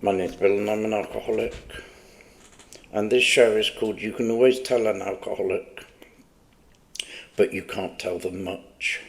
My name's Bill and I'm an alcoholic. And this show is called You Can Always Tell an Alcoholic, but you can't tell them much.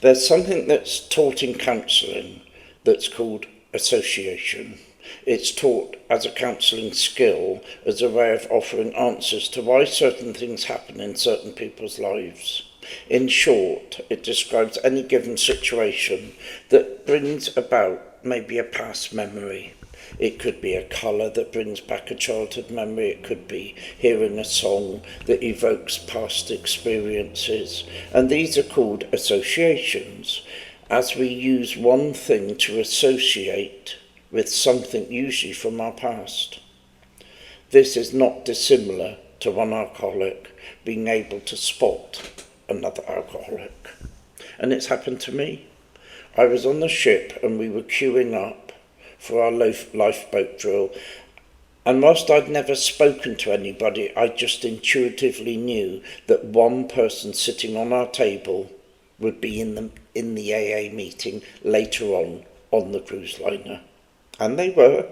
There's something that's taught in counselling that's called association. It's taught as a counselling skill, as a way of offering answers to why certain things happen in certain people's lives. In short, it describes any given situation that brings about maybe a past memory. It could be a colour that brings back a childhood memory. It could be hearing a song that evokes past experiences. And these are called associations, as we use one thing to associate with something usually from our past. This is not dissimilar to one alcoholic being able to spot another alcoholic. And it's happened to me. I was on the ship and we were queuing up for our lifeboat drill, and whilst I'd never spoken to anybody, I just intuitively knew that one person sitting on our table would be in the AA meeting later on the cruise liner. And they were.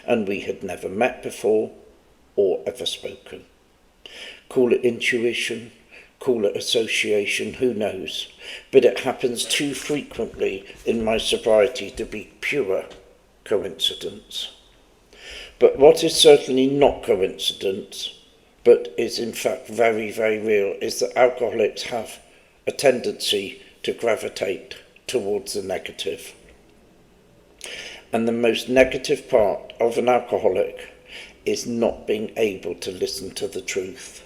And we had never met before or ever spoken. Call it intuition, call it association, who knows? But it happens too frequently in my sobriety to be pure coincidence. But what is certainly not coincidence, but is in fact very, very real, is that alcoholics have a tendency to gravitate towards the negative. And the most negative part of an alcoholic is not being able to listen to the truth.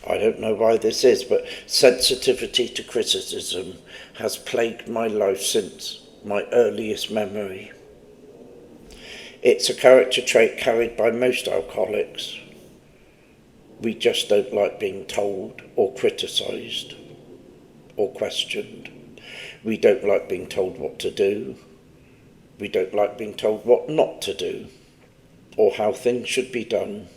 I don't know why this is, but sensitivity to criticism has plagued my life since my earliest memory. It's a character trait carried by most alcoholics. We just don't like being told or criticised or questioned. We don't like being told what to do. We don't like being told what not to do or how things should be done.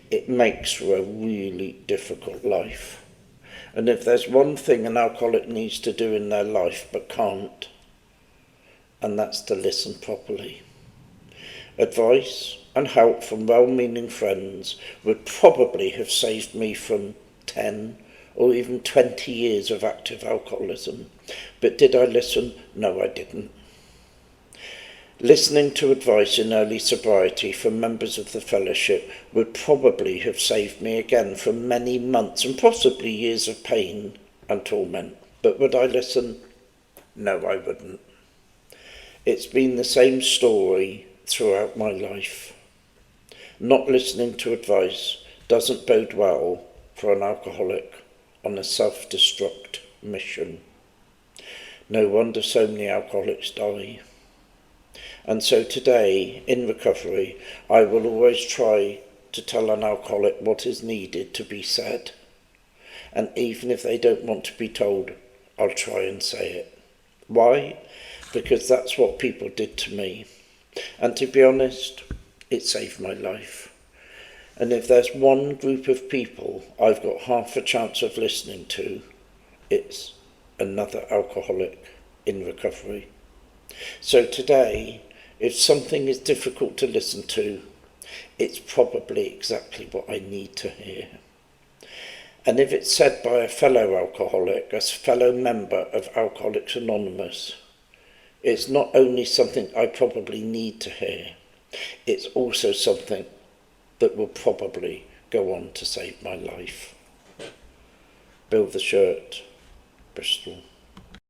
It makes for a really difficult life. And if there's one thing an alcoholic needs to do in their life but can't, and that's to listen properly. Advice and help from well-meaning friends would probably have saved me from 10 or even 20 years of active alcoholism. But did I listen? No, I didn't. Listening to advice in early sobriety from members of the fellowship would probably have saved me again from many months and possibly years of pain and torment. But would I listen? No, I wouldn't. It's been the same story throughout my life. Not listening to advice doesn't bode well for an alcoholic on a self-destruct mission. No wonder so many alcoholics die. And so today, in recovery, I will always try to tell an alcoholic what is needed to be said. And even if they don't want to be told, I'll try and say it. Why? Because that's what people did to me. And to be honest, it saved my life. And if there's one group of people I've got half a chance of listening to, it's another alcoholic in recovery. So today, if something is difficult to listen to, it's probably exactly what I need to hear. And if it's said by a fellow alcoholic, a fellow member of Alcoholics Anonymous, it's not only something I probably need to hear, it's also something that will probably go on to save my life. Bill the Shirt, Bristol.